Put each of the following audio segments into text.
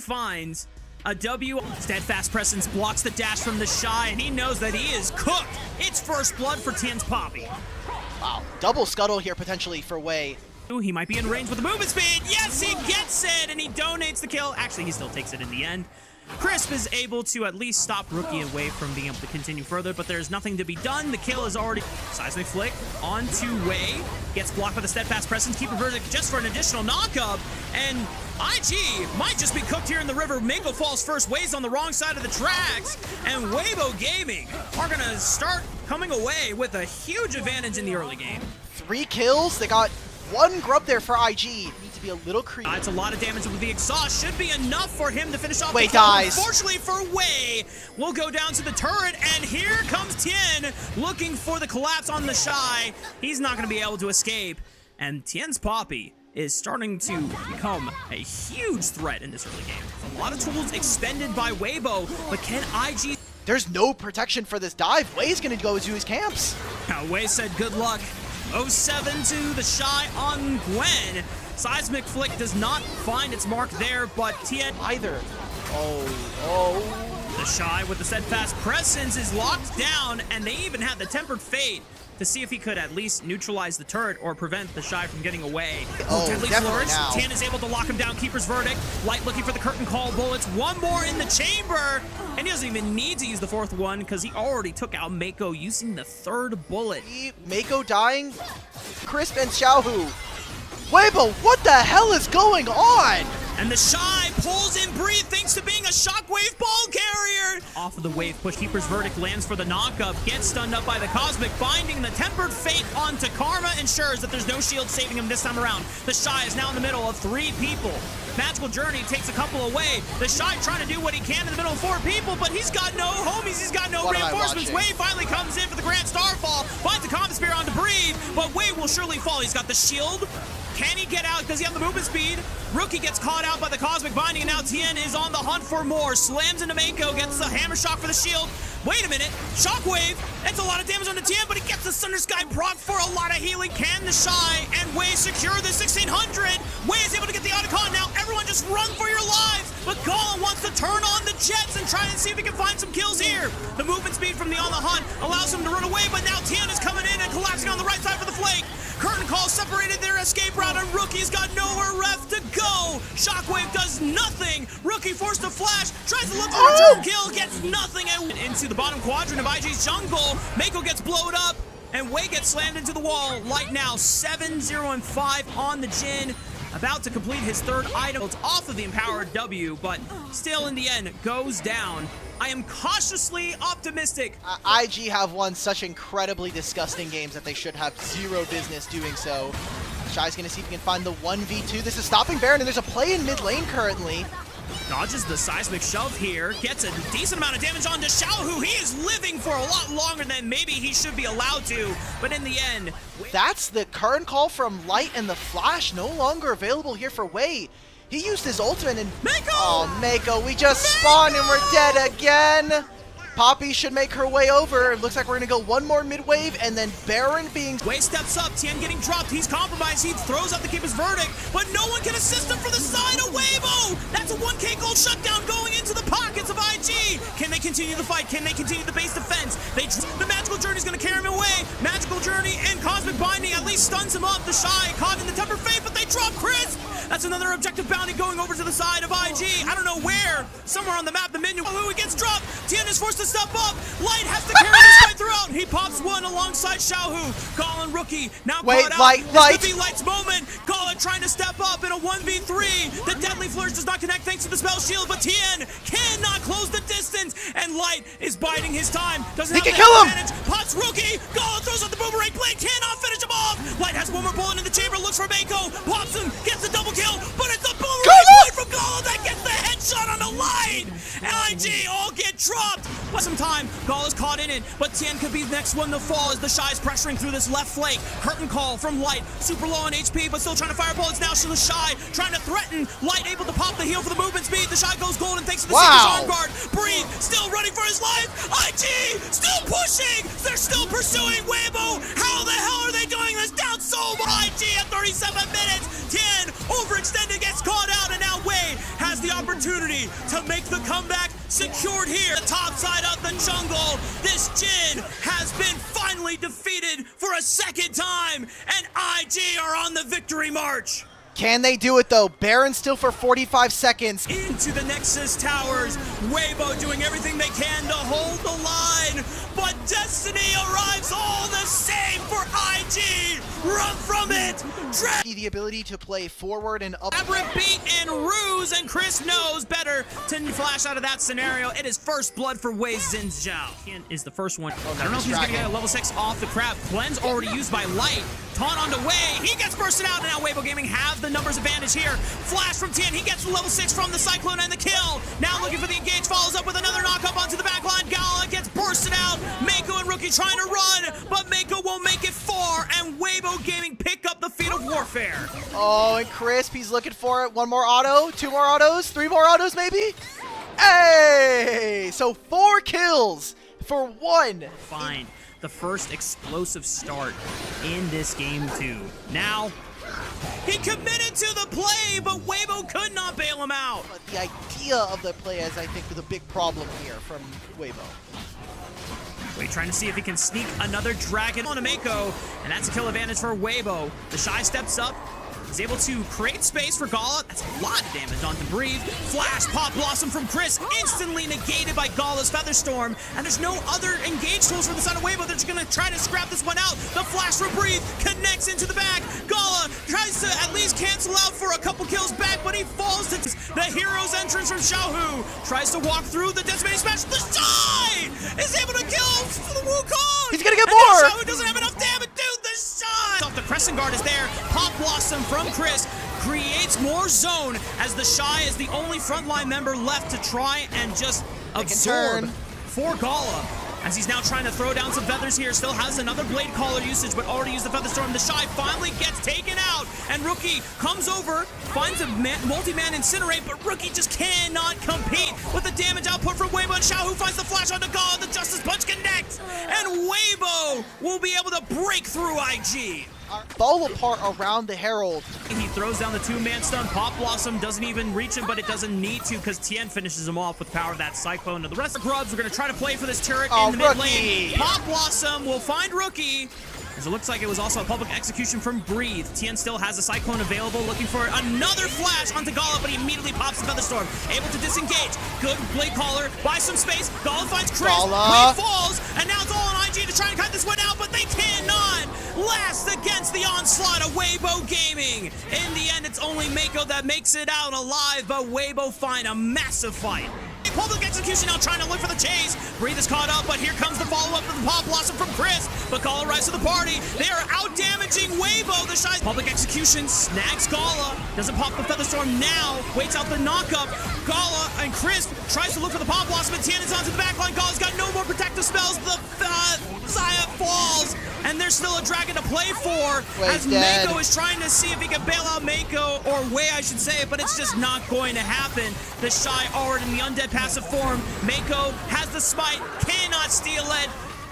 finds a W. Steadfast presence blocks the dash from the Shy, and he knows that he is cooked. It's first blood for Tien's Poppy. Wow, double scuttle here potentially for Wei. He might be in range with the movement speed. Yes, he gets it, and he donates the kill. Actually, he still takes it in the end. Crisp is able to at least stop Rookie and Wei from being able to continue further, but there's nothing to be done. The kill is already... Seismic Flick onto Wei. Gets blocked by the Steadfast presence. Keeper Verdict just for an additional knockup. And IG might just be cooked here in the river. Mako falls first. Wei's on the wrong side of the tracks. And Weibo Gaming are going to start coming away with a huge advantage in the early game. 3 kills. They got 1 grub there for IG. Need to be a little creepy. It's a lot of damage with the exhaust. Should be enough for him to finish off. Wei dies. Unfortunately for Wei, we'll go down to the turret, and here comes Tien looking for the collapse on the Shy. He's not going to be able to escape. And Tien's Poppy is starting to become a huge threat in this early game. A lot of tools expended by Weibo, but can IG... There's no protection for this dive. Wei's going to go to his camps. Wei said good luck. 0-7 to the Shy on Gwen. Seismic Flick does not find its mark there, but Tien... Either. Oh. The Shy with the Steadfast presence is locked down, and they even had the Tempered Fate to see if he could at least neutralize the turret or prevent the Shy from getting away. Oh, Deadly definitely Flourish. now. Tien is able to lock him down. Keeper's Verdict. Light looking for the curtain call bullets. One more in the chamber, and he doesn't even need to use the 4th one because he already took out Mako using the 3rd bullet. Mako dying. Crisp and Xiaohu. Weibo, what the hell is going on? And the Shy pulls in Breathe thanks to being a Shockwave ball carrier. Off of the wave push, Keeper's Verdict lands for the knockup, gets stunned up by the Cosmic Binding. The Tempered Fate onto Karma ensures that there's no shield saving him this time around. The Shy is now in the middle of 3 people. Magical Journey takes a couple away. The Shy trying to do what he can in the middle of 4 people, but he's got no homies, he's got no reinforcements. Wei finally comes in for the Grand Starfall, finds the Comet Spear onto Breathe, but Wei will surely fall. He's got the shield. Can he get out? Does he have the movement speed? Rookie gets caught out by the Cosmic Binding, and now Tien is on the hunt for more. Slams into Mako, gets the Hammer Shock for the shield. Wait a minute, Shockwave, that's a lot of damage on the Tien, but he gets the Thunder Sky proc for a lot of healing. Can the Shy and Wei secure the 1600? Wei is able to get the Otacon now. Everyone just run for your lives, but Colin wants to turn on the jets and try and see if he can find some kills here. The movement speed from the On the Hunt allows him to run away, but now Tien is coming in and collapsing on the right side for the flank. Curtain Call separated their escape route, and Rookie's got nowhere left to go. Shockwave does nothing. Rookie forced to flash, tries to look for a return kill, gets nothing, and into the bottom quadrant of IG's jungle. Mako gets blowed up, and Wei gets slammed into the wall. Light now 7-0-5 on the Jin. About to complete his 3rd item. It's off of the Empowered W, but still in the end goes down. I am cautiously optimistic. IG have won such incredibly disgusting games that they should have 0 business doing so. Shy's gonna see if he can find the 1v2. This is stopping Baron, and there's a play in mid lane currently. Dodges the Seismic Shove here, gets a decent amount of damage onto Xiaohu. He is living for a lot longer than maybe he should be allowed to, but in the end... That's the current call from Light, and the flash no longer available here for Wei. He used his ultimate and... Mako! Oh, Mako, we just spawned and we're dead again! Poppy should make her way over. It looks like we're gonna go 1 more mid-wave, and then Baron being... Wei steps up, Tien getting dropped, he's compromised, he throws out the Keeper's Verdict, but no one can assist him for the side of Weibo! That's a 1k gold shutdown going into the pockets of IG! Can they continue the fight? Can they continue the base defense? The Magical Journey's gonna carry him away! Magical Journey and Cosmic Binding at least stuns him up. The Shy caught in the Tempered Fate, but they drop Crisp! That's another objective bounty going over to the side of IG. I don't know where. Somewhere on the map, the menu. Oh, he gets dropped. Tien is forced to step up. Light has to carry this fight throughout. He pops 1 alongside Xiaohu. Colin Rookie now caught out. Light. This could be Light's moment. Colin trying to step up in a 1v3. The Deadly Flourish does not connect thanks to the spell shield, but Tien cannot close the distance. And Light is biding his time. Doesn't have he can kill him. Advantage. Pops Rookie. Colin throws out the boomerang blade. Cannot finish him off. Light has 1 more bullet in the chamber. Looks for Mako. Pops him. Gets the double kill. But it's a boomerang blade from Colin that gets the headshot on the Light. LIG all get dropped. But some time. Gall is caught in it, but Tien could be the next one to fall as the Shy is pressuring through this left flank. Curtain Call from Light, super low on HP, but still trying to fire bullets now. So the Shy trying to threaten. Light able to pop the heal for the movement speed. The Shy goes golden thanks to the Seeker's arm guard, Breathe still running for his life. IG still pushing. They're still pursuing Weibo. How the hell are they doing this? Down so much. IG at 37 minutes. 10 overextended, gets caught out, and now Wei has the opportunity to make the comeback. Secured here, the top side of the jungle. This Jin has been finally defeated for a second time, and IG are on the victory march. Can they do it though? Baron still for 45 seconds. Into the Nexus towers. Weibo doing everything they can to hold the line, but Destiny arrives all the same for IG. Run from it. The ability to play forward and up. Aberrant beat and ruse, and Chris knows better to flash out of that scenario. It is first blood for Wei Zhao. Ian is the first one. I don't know if he's gonna get a level 6 off the crab. Cleanse already used by Light. Taunt onto Wei. He gets bursted out, and now Weibo Gaming have the numbers advantage here. Flash from Tien. He gets the level 6 from the Cyclone and the kill. Now looking for the engage. Follows up with another knock up onto the backline. Gala gets bursted out. Mako and Rookie trying to run, but Mako won't make it far, and Weibo Gaming pick up the feat of warfare. Oh, and Crisp, he's looking for it. One more auto, 2 more autos, 3 more autos maybe? Hey! So 4 kills for 1. Find the first explosive start in this game too. Now, he committed to the play, but Weibo could not bail him out. But the idea of the play is, I think, the big problem here from Weibo. Wei trying to see if he can sneak another dragon on a Mako, and that's a kill advantage for Weibo. The Shy steps up. He's able to create space for Gala. That's a lot of damage onto Breathe. Flash Pop Blossom from Chris, instantly negated by Gala's Featherstorm. And there's no other engage tools from the side of Weibo. They're just gonna try to scrap this one out. The flash from Breathe connects into the back. Gala tries to at least cancel out for a couple kills back, but he falls to the hero's entrance from Xiaohu. Tries to walk through the decimating smash. The Shy is able to kill the Wukong. He's gonna get more. Xiaohu doesn't have enough damage, dude. The Shy. Off the Crescent Guard is there. Pop Blossom from Chris creates more zone, as the Shy is the only frontline member left to try and just absorb for Gala. As he's now trying to throw down some feathers here, still has another Blade Caller usage, but already used the Featherstorm. The Shy finally gets taken out, and Rookie comes over, finds a multi-man Incinerate, but Rookie just cannot compete with the damage output from Weibo, and Xiaohu finds the flash onto Gala. The Justice Punch connects, and Weibo will be able to break through IG. Fall apart around the Herald. He throws down the 2-man stun. Pop Blossom doesn't even reach him, but it doesn't need to, because Tien finishes him off with the power of that Cyclone. And the rest of the Grubs are going to try to play for this turret in the mid lane. Pop Blossom will find Rookie, as it looks like it was also a public execution from Breathe. Tien still has a Cyclone available, looking for another flash onto Gala, but he immediately pops the Featherstorm. Able to disengage. Good Blade Caller, buys some space. Gala finds Chris. Blade falls, and now it's all on IG to try and cut this one out, but they cannot last against the onslaught of Weibo Gaming. In the end, it's only Mako that makes it out alive, but Weibo find a massive fight. Public execution now trying to look for the chase. Breathe is caught up, but here comes the follow-up of the Pop Blossom from Chris. But Gala arrives to the party. They are out-damaging Weibo. The Shy public execution snags Gala. Doesn't pop the Featherstorm now. Waits out the knockup. Gala and Chris tries to look for the Pop Blossom, and Tien is onto the backline. Gala's got no more protective spells. The Zaya falls, and there's still a dragon to play for. As Mako is trying to see if he can bail out Mako, or Wei, I should say, but it's just not going to happen. The Shy already in the undead passive form. Mako has the smite, cannot steal it,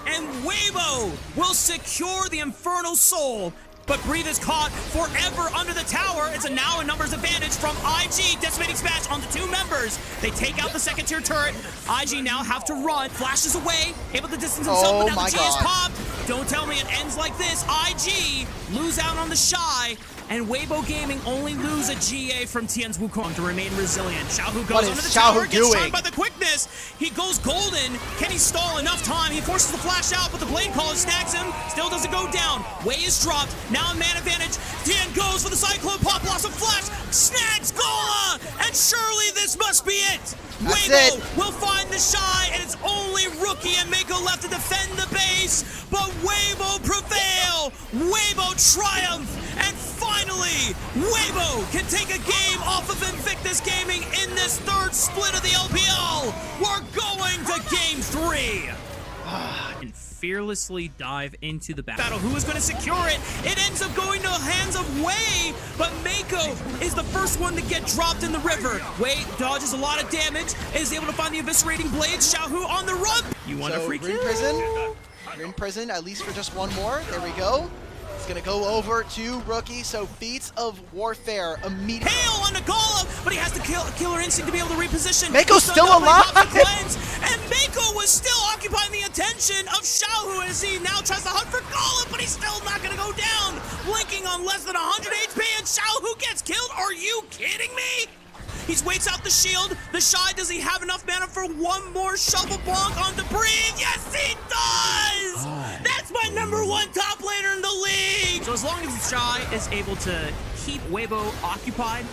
and Weibo will secure the Infernal Soul. But Breathe is caught forever under the tower. It's now a numbers advantage from IG. Decimating Smash onto 2 members. They take out the second tier turret. IG now have to run. Flashes away. Able to distance himself, but now the G is popped. Don't tell me it ends like this. IG lose out on the Shy, and Weibo Gaming only lose a GA from Tien's Wukong to remain resilient. Xiaohu goes under the tower, gets shot by the quickness. He goes golden. Can he stall enough time? He forces the flash out, but the Blade Caller snags him. Still doesn't go down. Wei is dropped. Now a man advantage. Tien goes for the Cyclone. Pop Blossom flash. Snags Gala. And surely this must be it. Weibo will find the Shy, and it's only Rookie and Mako left to defend the base. But Weibo prevail. Weibo triumph. And finally, Weibo can take a game off of Invictus Gaming in this 3rd split of the LPL. We're going to Game 3. fearlessly dive into the battle. Who is going to secure it? It ends up going to the hands of Wei, but Mako is the first one to get dropped in the river. Wei dodges a lot of damage, is able to find the eviscerating blades. Xiaohu on the run. You want a free kill? You're in prison, at least for just one more. There we go. It's gonna go over to Rookie, so feats of warfare immediately. Hail on the golem, but he has the killer instinct to be able to reposition. Mako's still alive! And Mako was still occupying the attention of Xiaohu as he now tries to hunt for golem, but he's still not gonna go down. Blinking on less than 100 HP, and Xiaohu gets killed. Are you kidding me? He waits out the shield. The Shy, does he have enough mana for one more shovel bonk on the breathe? Yes, he does! That's my #1 top laner in the league! So as long as the Shy is able to keep Weibo occupied,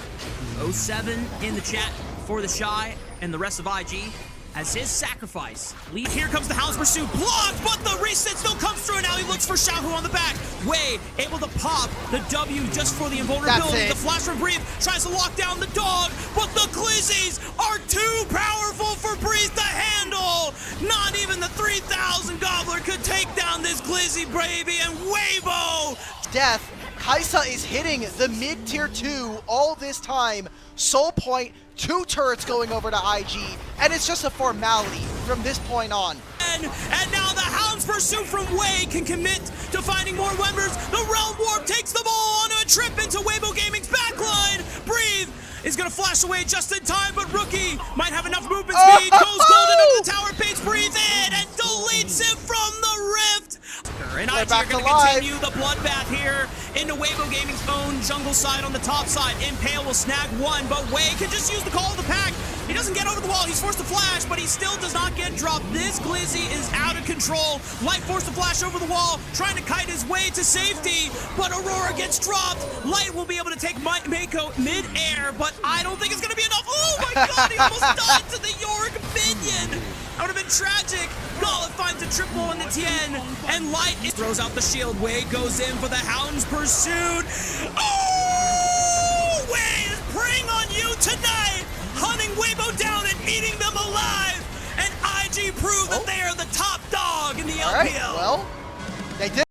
07 in the chat for the Shy and the rest of IG as his sacrifice. Here comes the Hound's Pursuit, blocked, but the reset still comes through, and now he looks for Xiaohu on the back. Wei able to pop the W just for the invulnerability. The flash from Breathe tries to lock down the dog, but the Glizzies are too powerful for Breathe to handle. Not even the 3000 Gobbler could take down this Glizzy baby, and Weibo! Death. Kaisa is hitting the mid-tier 2 all this time. Soul Point, 2 turrets going over to IG, and it's just a formality from this point on. And now the Hound's Pursuit from Wei can commit to finding more members. The Realm Warp takes them all on a trip into Weibo Gaming's backline. Breathe is going to flash away just in time, but Rookie might have enough movement speed. Goes golden up the tower, baits Breathe in, and deletes him from the rift. And IG are going to continue the bloodbath here into Weibo Gaming's own jungle side on the top side. Impale will snag one, but Wei can just use the call of the pack. He doesn't get over the wall. He's forced to flash, but he still does not get dropped. This Glizzy is out of control. Light forced to flash over the wall, trying to kite his way to safety, but Aurora gets dropped. Light will be able to take Mako mid-air, but I don't think it's going to be enough. Oh my god, he almost died to the Yorick minion. That would have been tragic. Gauntlet finds a triple on the Tien, and Light throws out the shield. Wei goes in for the Hound's Pursuit. Oh! Wei is preying on you tonight, hunting Weibo down and eating them alive. And IG proved that they are the top dog in the LPL. All right, well, they did.